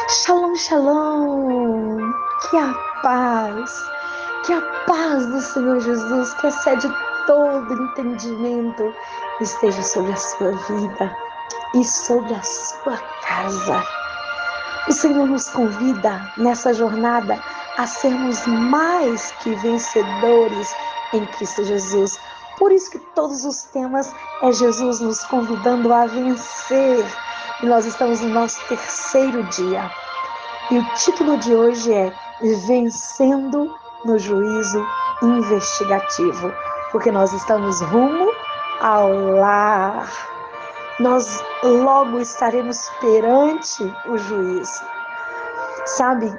Shalom, shalom! Que a paz do Senhor Jesus, que excede todo entendimento, esteja sobre a sua vida e sobre a sua casa. O Senhor nos convida nessa jornada a sermos mais que vencedores em Cristo Jesus. Por isso que todos os temas é Jesus nos convidando a vencer. E nós estamos no nosso terceiro dia. E o título de hoje é Vencendo no Juízo Investigativo. Porque nós estamos rumo ao lar. Nós logo estaremos perante o juiz. Sabe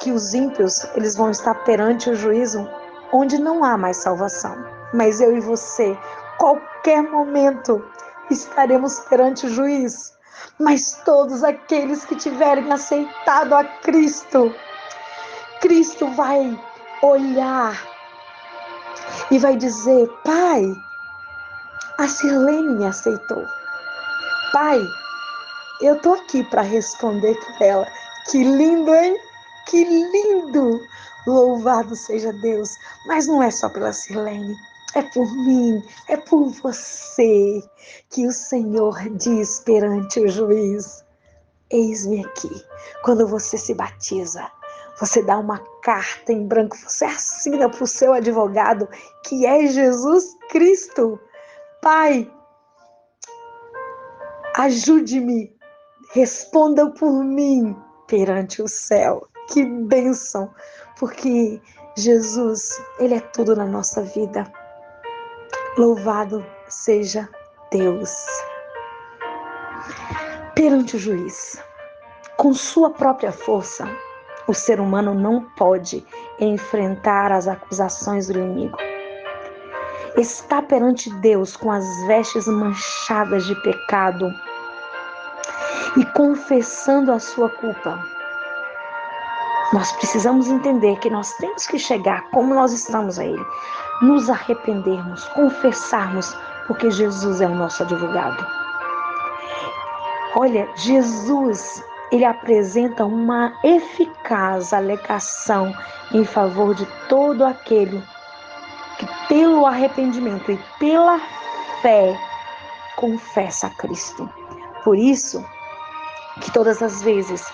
que os ímpios, eles vão estar perante o juízo onde não há mais salvação. Mas eu e você, qualquer momento, estaremos perante o juiz. Mas todos aqueles que tiverem aceitado a Cristo, Cristo vai olhar e vai dizer: Pai, a Sirlene me aceitou. Pai, eu tô aqui para responder por ela. Que lindo, hein? Que lindo! Louvado seja Deus. Mas não é só pela Sirlene. É por mim, é por você que o Senhor diz perante o juiz: eis-me aqui. Quando você se batiza, você dá uma carta em branco, você assina para o seu advogado, que é Jesus Cristo. Pai, ajude-me, responda por mim perante o céu. Que bênção, porque Jesus, Ele é tudo na nossa vida. Louvado seja Deus. Perante o juiz, com sua própria força, o ser humano não pode enfrentar as acusações do inimigo. Está perante Deus com as vestes manchadas de pecado e confessando a sua culpa. Nós precisamos entender que nós temos que chegar como nós estamos a Ele, nos arrependermos, confessarmos, porque Jesus é o nosso advogado. Olha, Jesus, Ele apresenta uma eficaz alegação em favor de todo aquele que pelo arrependimento e pela fé confessa a Cristo. Por isso que todas as vezes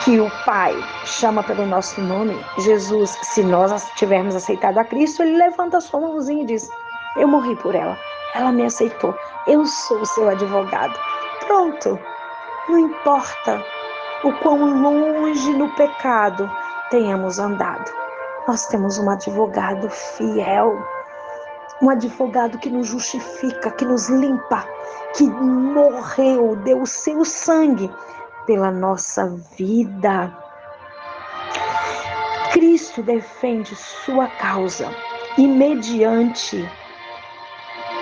que o Pai chama pelo nosso nome, Jesus, se nós tivermos aceitado a Cristo, Ele levanta a sua mãozinha e diz: eu morri por ela, ela me aceitou, eu sou o seu advogado. Pronto, não importa o quão longe no pecado tenhamos andado, nós temos um advogado fiel, um advogado que nos justifica, que nos limpa, que morreu, deu o seu sangue pela nossa vida. Cristo defende sua causa e, mediante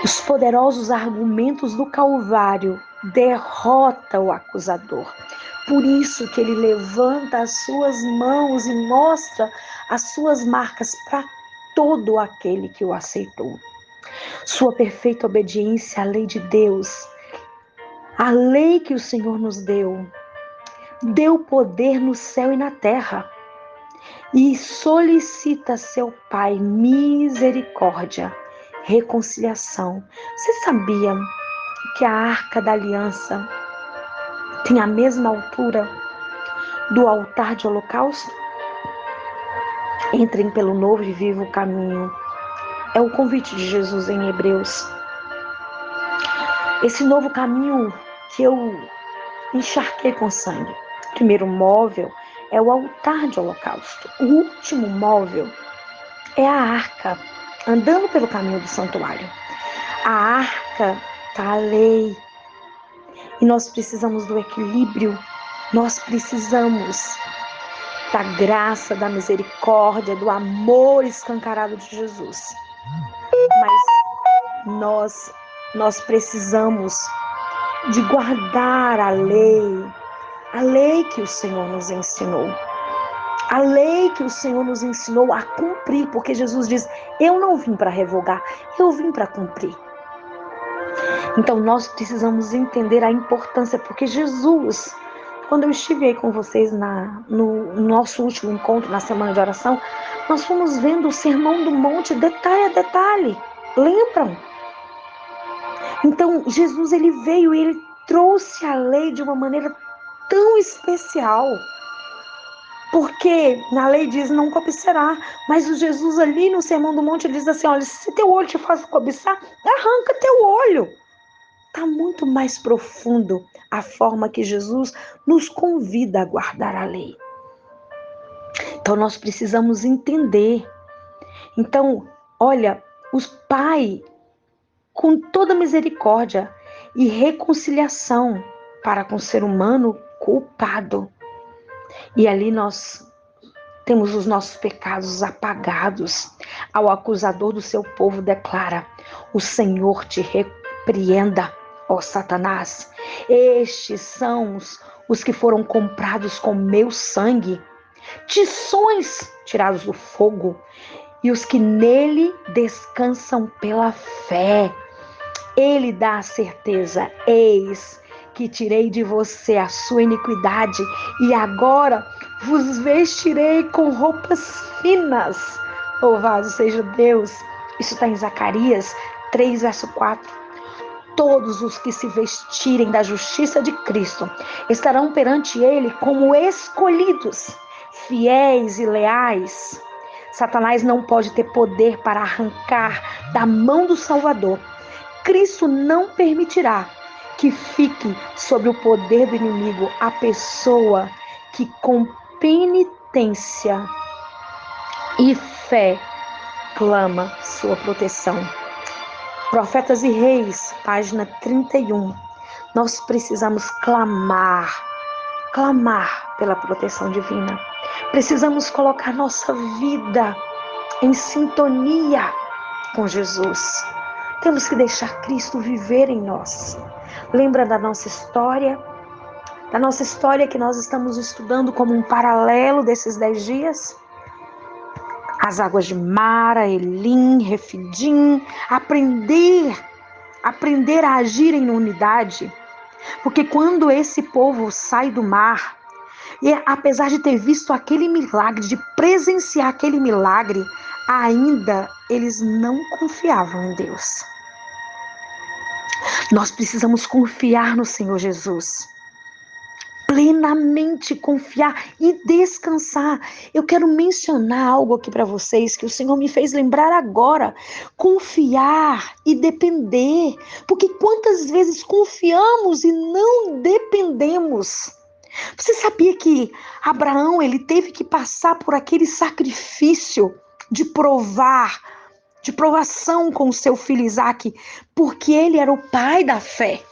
os poderosos argumentos do Calvário, derrota o acusador. Por isso que ele levanta as suas mãos e mostra as suas marcas para todo aquele que o aceitou. Sua perfeita obediência à lei de Deus, a lei que o Senhor nos deu poder no céu e na terra. E solicita a seu Pai misericórdia, reconciliação. Você sabia que a Arca da Aliança tem a mesma altura do altar de holocausto? Entrem pelo novo e vivo caminho. É o convite de Jesus em Hebreus. Esse novo caminho que eu encharquei com sangue. O primeiro móvel é o altar de holocausto. O último móvel é a arca, andando pelo caminho do santuário. A arca está a lei. E nós precisamos do equilíbrio. Nós precisamos da graça, da misericórdia, do amor escancarado de Jesus. Mas nós precisamos de guardar a lei que o Senhor nos ensinou. A lei que o Senhor nos ensinou a cumprir, porque Jesus diz: eu não vim para revogar, eu vim para cumprir. Então nós precisamos entender a importância, porque Jesus Quando eu estive aí com vocês no nosso último encontro, na semana de oração, nós fomos vendo o Sermão do Monte detalhe a detalhe. Lembram? Então, Jesus ele veio e ele trouxe a lei de uma maneira tão especial. Porque na lei diz não cobiçará, mas o Jesus ali no Sermão do Monte ele diz assim, olha, se teu olho te faz cobiçar, arranca teu olho. Está muito mais profundo a forma que Jesus nos convida a guardar a lei. Então nós precisamos entender. Então, olha, os Pai, com toda misericórdia e reconciliação para com o ser humano culpado. E ali nós temos os nossos pecados apagados. Ao acusador do seu povo declara: o Senhor te repreenda, ó Satanás. Estes são os que foram comprados com meu sangue, tições tirados do fogo, e os que nele descansam pela fé. Ele dá a certeza: eis que tirei de você a sua iniquidade, e agora vos vestirei com roupas finas. Louvado seja Deus. Isso está em Zacarias 3, verso 4. Todos os que se vestirem da justiça de Cristo estarão perante Ele como escolhidos, fiéis e leais. Satanás não pode ter poder para arrancar da mão do Salvador. Cristo não permitirá que fique sob o poder do inimigo a pessoa que com penitência e fé clama sua proteção. Profetas e Reis, página 31. Nós precisamos clamar pela proteção divina. Precisamos colocar nossa vida em sintonia com Jesus. Temos que deixar Cristo viver em nós. Lembra da nossa história? Da nossa história que nós estamos estudando como um paralelo desses 10 dias? As águas de Mara, Elim, Refidim, aprender a agir em unidade. Porque quando esse povo sai do mar, e apesar de ter visto aquele milagre, de presenciar aquele milagre, ainda eles não confiavam em Deus. Nós precisamos confiar no Senhor Jesus. Plenamente confiar e descansar. Eu quero mencionar algo aqui para vocês que o Senhor me fez lembrar agora. Confiar e depender. Porque quantas vezes confiamos e não dependemos? Você sabia que Abraão ele teve que passar por aquele sacrifício de provação com o seu filho Isaque, porque ele era o pai da fé.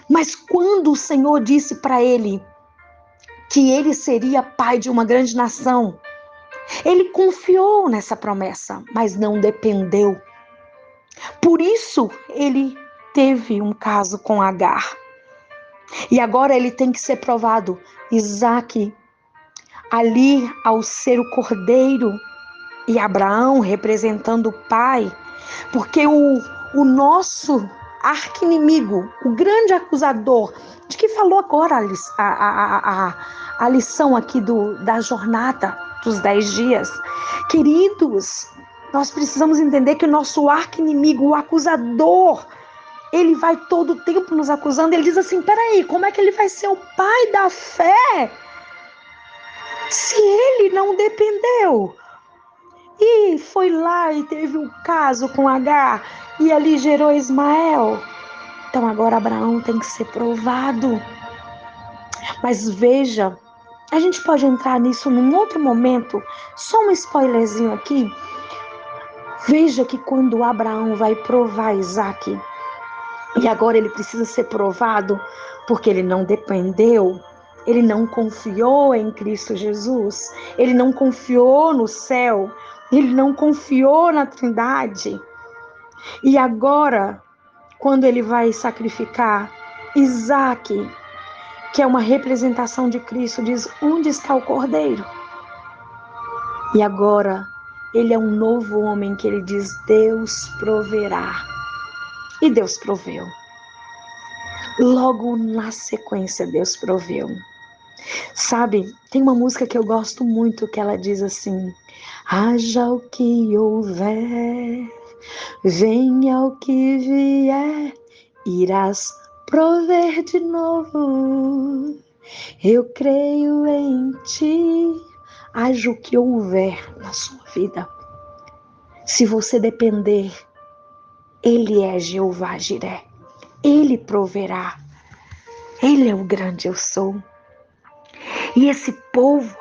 Mas quando o Senhor disse para ele que ele seria pai de uma grande nação, ele confiou nessa promessa, mas não dependeu. Por isso ele teve um caso com Agar. E agora ele tem que ser provado. Isaque, ali ao ser o cordeiro, e Abraão representando o pai, porque o nosso arqui-inimigo, o grande acusador, de que falou agora a lição aqui da jornada dos 10 dias. Queridos, nós precisamos entender que o nosso arqui-inimigo, o acusador, ele vai todo o tempo nos acusando. Ele diz assim, peraí, como é que ele vai ser o pai da fé se ele não dependeu? E foi lá e teve um caso com Agar e ali gerou Ismael. Então agora Abraão tem que ser provado. Mas veja, a gente pode entrar nisso num outro momento. Só um spoilerzinho aqui. Veja que quando Abraão vai provar Isaque, e agora ele precisa ser provado porque ele não dependeu, ele não confiou em Cristo Jesus, ele não confiou no céu, ele não confiou na Trindade. E agora, quando ele vai sacrificar Isaque, que é uma representação de Cristo, diz, onde está o cordeiro? E agora, ele é um novo homem que ele diz, Deus proverá. E Deus proveu. Logo na sequência, Deus proveu. Sabe, tem uma música que eu gosto muito que ela diz assim: haja o que houver, venha o que vier, irás prover de novo. Eu creio em ti, haja o que houver na sua vida. Se você depender, Ele é Jeová Jiré. Ele proverá. Ele é o grande eu sou. E esse povo,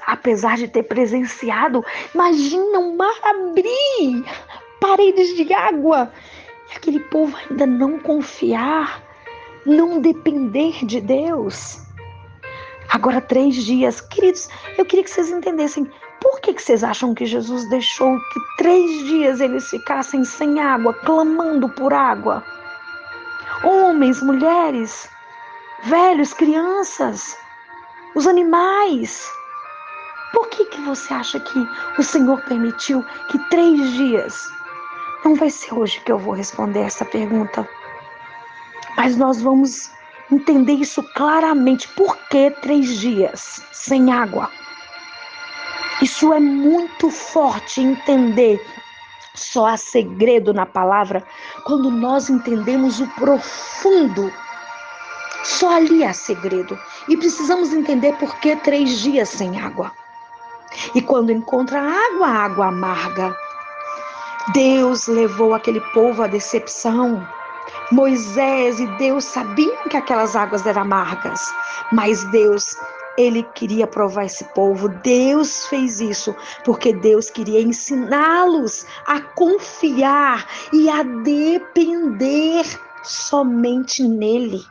apesar de ter presenciado, imagina um mar abrir, paredes de água, e aquele povo ainda não confiar, não depender de Deus. Agora 3 dias, queridos, eu queria que vocês entendessem, por que vocês acham que Jesus deixou que 3 dias eles ficassem sem água, clamando por água? Homens, mulheres, velhos, crianças, os animais. Por que você acha que o Senhor permitiu que 3 dias? Não vai ser hoje que eu vou responder essa pergunta, mas nós vamos entender isso claramente. Por que 3 dias sem água? Isso é muito forte entender. Só há segredo na palavra quando nós entendemos o profundo. Só ali há segredo. E precisamos entender por que 3 dias sem água. E quando encontra água, água amarga. Deus levou aquele povo à decepção. Moisés e Deus sabiam que aquelas águas eram amargas, mas Deus, Ele queria provar esse povo. Deus fez isso porque Deus queria ensiná-los a confiar e a depender somente nele.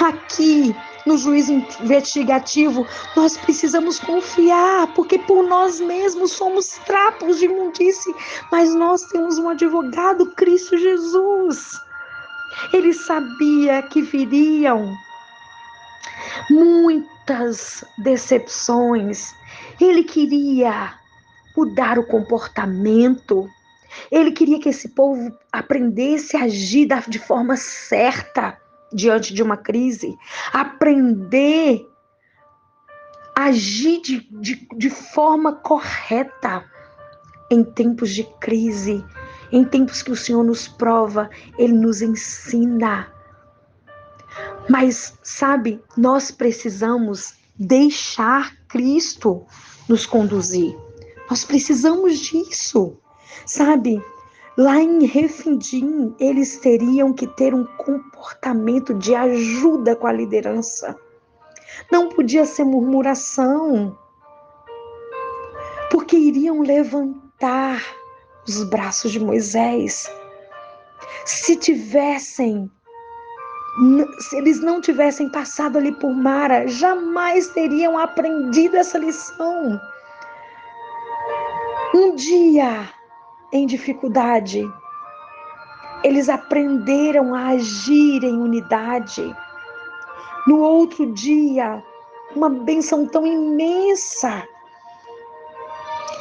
Aqui no juízo investigativo, nós precisamos confiar, porque por nós mesmos somos trapos de imundície, mas nós temos um advogado, Cristo Jesus. Ele sabia que viriam muitas decepções. Ele queria mudar o comportamento. Ele queria que esse povo aprendesse a agir de forma certa diante de uma crise. Aprender a agir de forma correta em tempos de crise. Em tempos que o Senhor nos prova, Ele nos ensina. Mas, sabe, nós precisamos deixar Cristo nos conduzir. Nós precisamos disso, sabe? Lá em Refidim, eles teriam que ter um comportamento de ajuda com a liderança. Não podia ser murmuração, porque iriam levantar os braços de Moisés. Se eles não tivessem passado ali por Mara, jamais teriam aprendido essa lição. Um dia, em dificuldade, eles aprenderam a agir em unidade. No outro dia, uma bênção tão imensa.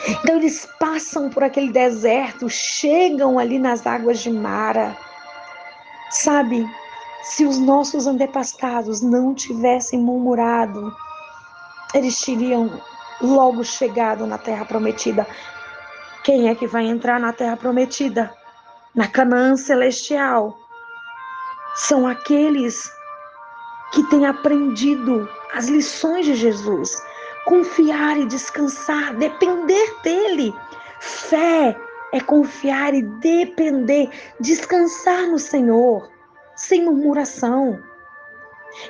Então eles passam por aquele deserto, chegam ali nas águas de Mara. Sabe, se os nossos antepassados não tivessem murmurado, eles teriam logo chegado na Terra Prometida. Quem é que vai entrar na Terra Prometida? Na Canaã Celestial. São aqueles que têm aprendido as lições de Jesus. Confiar e descansar, depender dele. Fé é confiar e depender, descansar no Senhor, sem murmuração.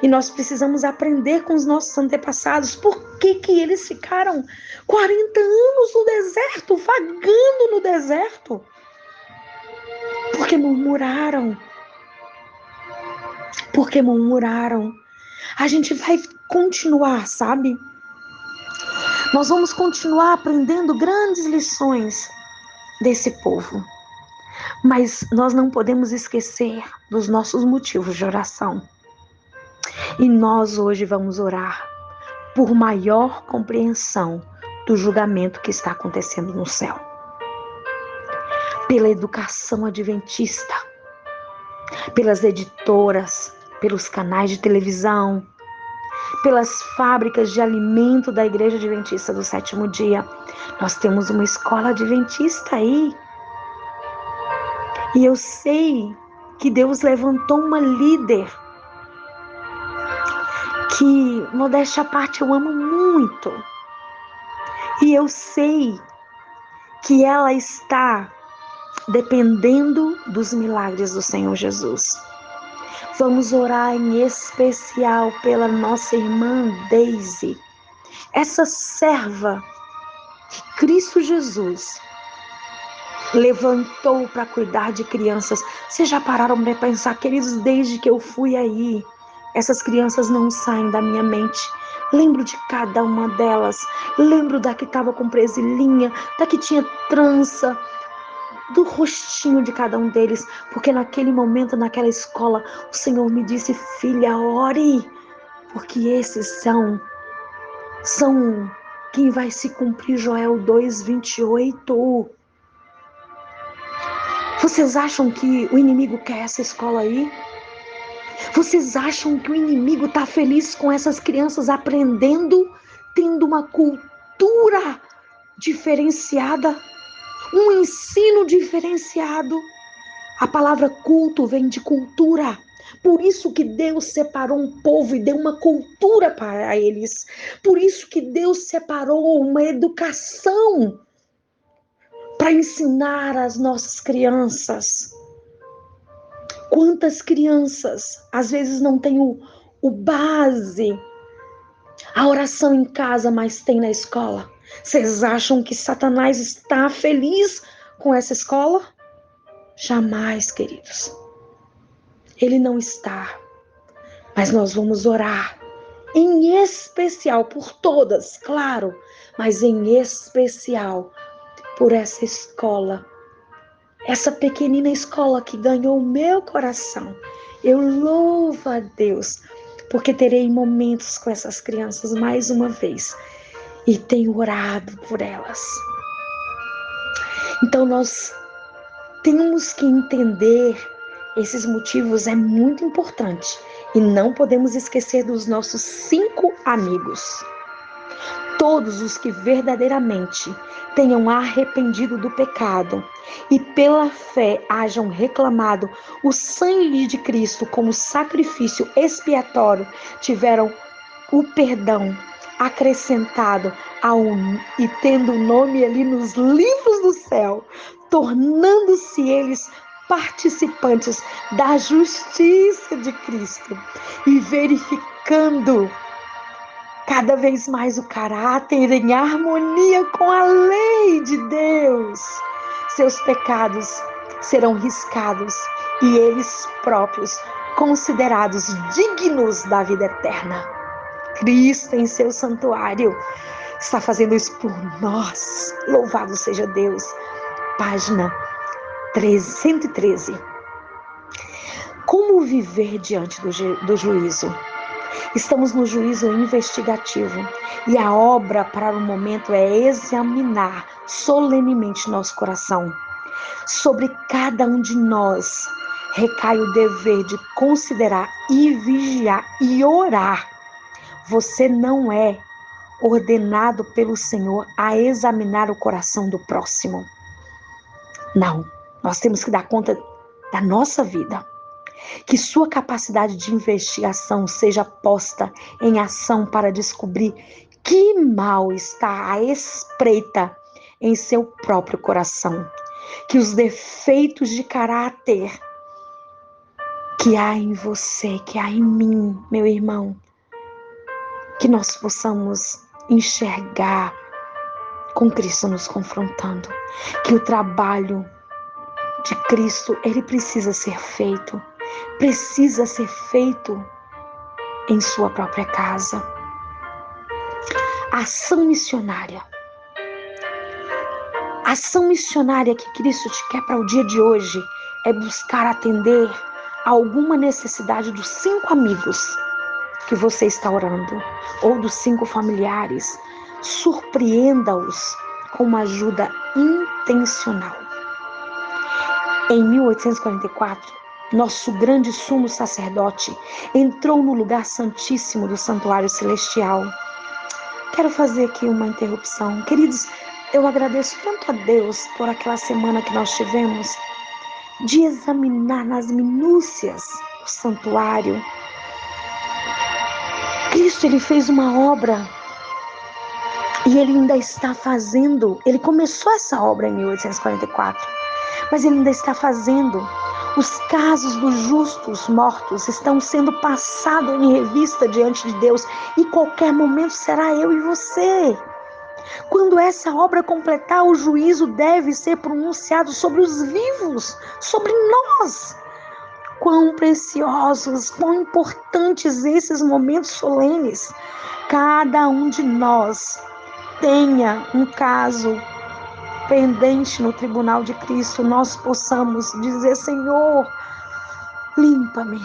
E nós precisamos aprender com os nossos antepassados. Por que eles ficaram 40 anos no deserto, vagando no deserto? Porque murmuraram. Porque murmuraram. A gente vai continuar, sabe? Nós vamos continuar aprendendo grandes lições desse povo. Mas nós não podemos esquecer dos nossos motivos de oração. E nós hoje vamos orar por maior compreensão do julgamento que está acontecendo no céu. Pela educação adventista, pelas editoras, pelos canais de televisão, pelas fábricas de alimento da Igreja Adventista do Sétimo Dia. Nós temos uma escola adventista aí. E eu sei que Deus levantou uma líder que, modéstia à parte, eu amo muito. E eu sei que ela está dependendo dos milagres do Senhor Jesus. Vamos orar em especial pela nossa irmã Daisy, essa serva que Cristo Jesus levantou para cuidar de crianças. Vocês já pararam para pensar, queridos, desde que eu fui aí, essas crianças não saem da minha mente. Lembro de cada uma delas. Lembro da que estava com presilhinha, da que tinha trança, do rostinho de cada um deles. Porque naquele momento, naquela escola, o Senhor me disse: filha, ore, porque esses são quem vai se cumprir Joel 2:28. Vocês acham que o inimigo quer essa escola aí? Vocês acham que o inimigo está feliz com essas crianças aprendendo, tendo uma cultura diferenciada, um ensino diferenciado? A palavra culto vem de cultura. Por isso que Deus separou um povo e deu uma cultura para eles. Por isso que Deus separou uma educação para ensinar as nossas crianças. Quantas crianças às vezes não têm o base, a oração em casa, mas tem na escola? Vocês acham que Satanás está feliz com essa escola? Jamais, queridos. Ele não está. Mas nós vamos orar, em especial por todas, claro, mas em especial por essa escola. Essa pequenina escola que ganhou o meu coração. Eu louvo a Deus, porque terei momentos com essas crianças mais uma vez. E tenho orado por elas. Então nós temos que entender esses motivos, é muito importante. E não podemos esquecer dos nossos 5 amigos. Todos os que verdadeiramente tenham arrependido do pecado e pela fé hajam reclamado o sangue de Cristo como sacrifício expiatório, tiveram o perdão acrescentado e tendo o nome ali nos livros do céu, tornando-se eles participantes da justiça de Cristo e verificando cada vez mais o caráter em harmonia com a lei de Deus. Seus pecados serão riscados e eles próprios considerados dignos da vida eterna. Cristo em seu santuário está fazendo isso por nós. Louvado seja Deus. Página 113. Como viver diante do juízo? Estamos no juízo investigativo e a obra para o momento é examinar solenemente nosso coração. Sobre cada um de nós recai o dever de considerar e vigiar e orar. Você não é ordenado pelo Senhor a examinar o coração do próximo. Não, nós temos que dar conta da nossa vida. Que sua capacidade de investigação seja posta em ação para descobrir que mal está à espreita em seu próprio coração. Que os defeitos de caráter que há em você, que há em mim, meu irmão, que nós possamos enxergar com Cristo nos confrontando. Que o trabalho de Cristo, ele precisa ser feito em sua própria casa. Ação missionária. A ação missionária que Cristo te quer para o dia de hoje é buscar atender a alguma necessidade dos 5 amigos que você está orando, ou dos 5 familiares. Surpreenda-os com uma ajuda intencional. Em 1844, nosso grande sumo sacerdote, entrou no lugar santíssimo do santuário celestial. Quero fazer aqui uma interrupção. Queridos, eu agradeço tanto a Deus por aquela semana que nós tivemos de examinar nas minúcias o santuário. Cristo, ele fez uma obra e ele ainda está fazendo. Ele começou essa obra em 1844, mas ele ainda está fazendo. Os casos dos justos mortos estão sendo passados em revista diante de Deus, e qualquer momento será eu e você. Quando essa obra completar, o juízo deve ser pronunciado sobre os vivos, sobre nós. Quão preciosos, quão importantes esses momentos solenes. Cada um de nós tenha um caso pendente no tribunal de Cristo, nós possamos dizer: Senhor, limpa-me.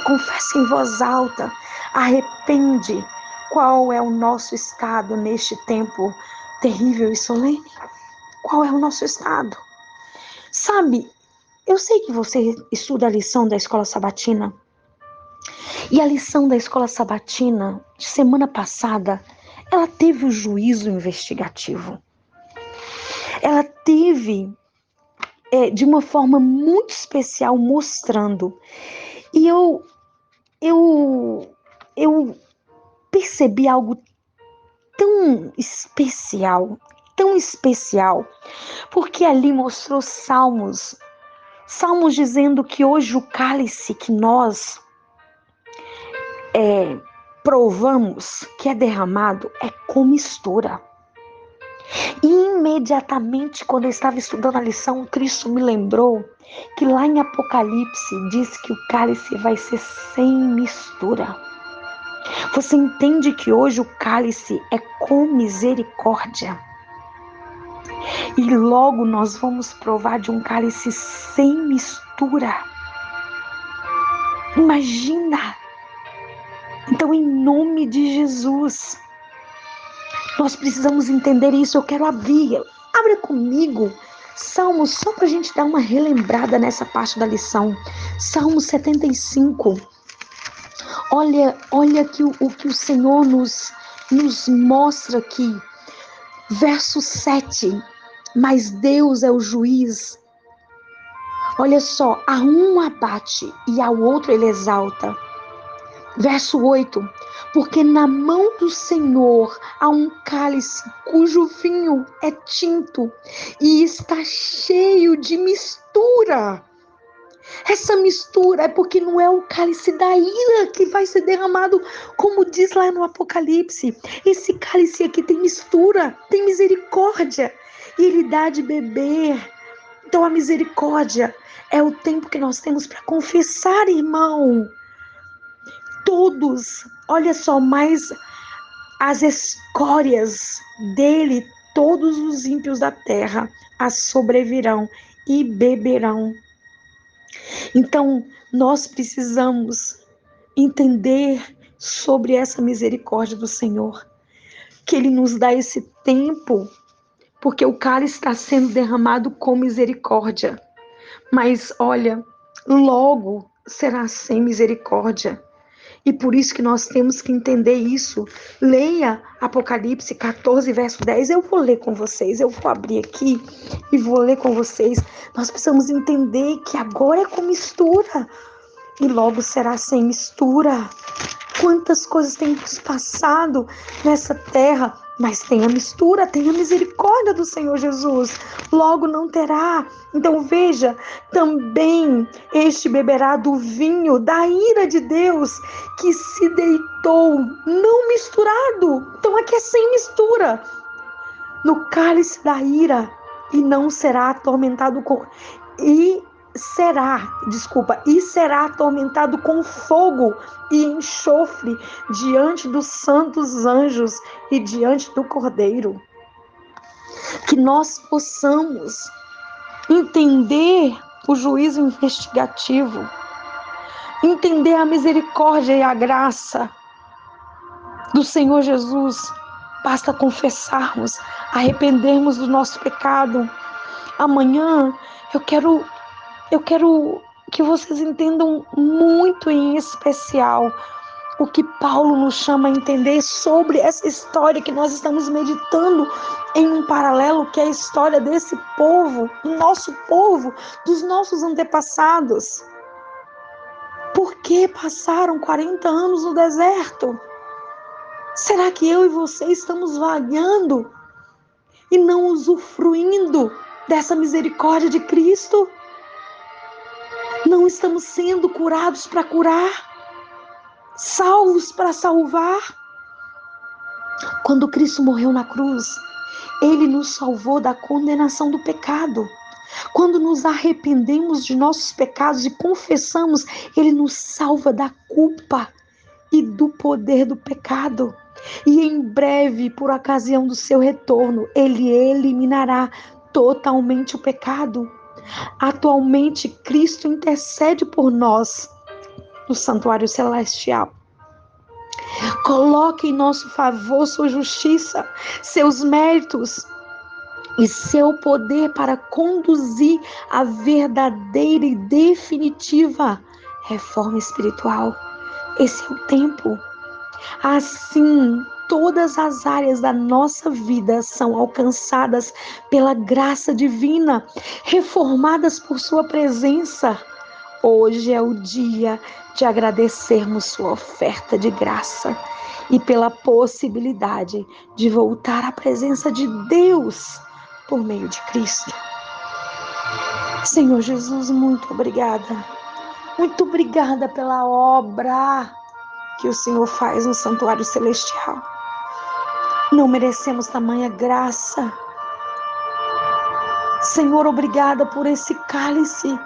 Confesse em voz alta, arrepende. Qual é o nosso estado neste tempo terrível e solene? Qual é o nosso estado? Sabe, eu sei que você estuda a lição da escola sabatina, e a lição da escola sabatina de semana passada, ela teve o juízo investigativo. Ela teve, de uma forma muito especial, mostrando. E eu percebi algo tão especial, porque ali mostrou salmos dizendo que hoje o cálice que nós provamos, que é derramado, é com mistura. E imediatamente, quando eu estava estudando a lição, Cristo me lembrou que lá em Apocalipse diz que o cálice vai ser sem mistura. Você entende que hoje o cálice é com misericórdia? E logo nós vamos provar de um cálice sem mistura. Imagina! Então, em nome de Jesus, nós precisamos entender isso. Eu quero abrir. Abra comigo Salmos, só para a gente dar uma relembrada nessa parte da lição. Salmo 75. Olha que o que o Senhor nos mostra aqui. Verso 7. Mas Deus é o juiz. Olha só, a um abate e ao outro ele exalta. Verso 8. Porque na mão do Senhor há um cálice cujo vinho é tinto e está cheio de mistura. Essa mistura é porque não é o cálice da ira que vai ser derramado, como diz lá no Apocalipse. Esse cálice aqui tem mistura, tem misericórdia, e ele dá de beber. Então a misericórdia é o tempo que nós temos para confessar, irmão. Todos, olha só, mas as escórias dele, todos os ímpios da terra as sobrevirão e beberão. Então, nós precisamos entender sobre essa misericórdia do Senhor, que Ele nos dá esse tempo, porque o cálice está sendo derramado com misericórdia. Mas, olha, logo será sem misericórdia. E por isso que nós temos que entender isso. Leia Apocalipse 14, verso 10. Eu vou ler com vocês. Eu vou abrir aqui e vou ler com vocês. Nós precisamos entender que agora é com mistura. E logo será sem mistura. Quantas coisas têm nos passado nessa terra. Mas tem a mistura, tem a misericórdia do Senhor Jesus. Logo não terá. Então veja, também este beberá do vinho da ira de Deus, que se deitou, não misturado. Então aqui é sem mistura. No cálice da ira, e não será atormentado com... E será atormentado com fogo e enxofre diante dos santos anjos e diante do Cordeiro. Que nós possamos entender o juízo investigativo, entender a misericórdia e a graça do Senhor Jesus. Basta confessarmos, arrependermos do nosso pecado. Amanhã eu quero Eu quero que vocês entendam muito em especial o que Paulo nos chama a entender sobre essa história que nós estamos meditando em um paralelo, que é a história desse povo, do nosso povo, dos nossos antepassados. Por que passaram 40 anos no deserto? Será que eu e você estamos vagando e não usufruindo dessa misericórdia de Cristo? Não estamos sendo curados para curar, salvos para salvar? Quando Cristo morreu na cruz, Ele nos salvou da condenação do pecado. Quando nos arrependemos de nossos pecados e confessamos, Ele nos salva da culpa e do poder do pecado. E em breve, por ocasião do seu retorno, Ele eliminará totalmente o pecado. Atualmente, Cristo intercede por nós no santuário celestial. Coloque em nosso favor sua justiça, seus méritos e seu poder para conduzir a verdadeira e definitiva reforma espiritual. Esse é o tempo. Assim, todas as áreas da nossa vida são alcançadas pela graça divina, reformadas por sua presença. Hoje é o dia de agradecermos sua oferta de graça e pela possibilidade de voltar à presença de Deus por meio de Cristo. Senhor Jesus, muito obrigada. Muito obrigada pela obra que o Senhor faz no santuário celestial. Não merecemos tamanha graça. Senhor, obrigada por esse cálice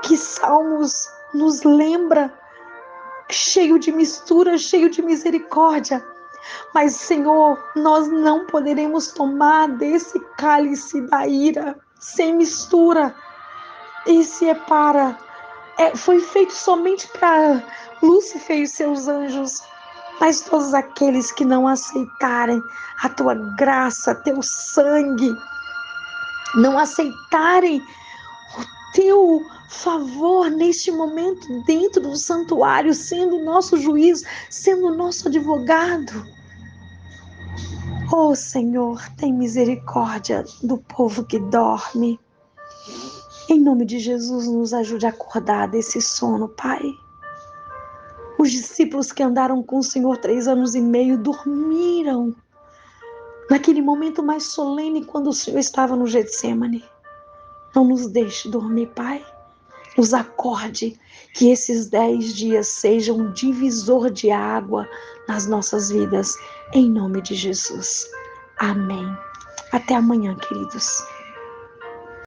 que Salmos nos lembra, cheio de mistura, cheio de misericórdia. Mas, Senhor, nós não poderemos tomar desse cálice da ira sem mistura. Esse foi feito somente para Lúcifer e seus anjos. Mas todos aqueles que não aceitarem a tua graça, teu sangue, não aceitarem o teu favor neste momento dentro do santuário, sendo o nosso juiz, sendo o nosso advogado. Oh Senhor, tem misericórdia do povo que dorme. Em nome de Jesus, nos ajude a acordar desse sono, Pai. Os discípulos que andaram com o Senhor 3 anos e meio dormiram naquele momento mais solene quando o Senhor estava no Getsêmani. Não nos deixe dormir, Pai. Nos acorde, que esses 10 dias sejam um divisor de água nas nossas vidas, em nome de Jesus. Amém. Até amanhã, queridos.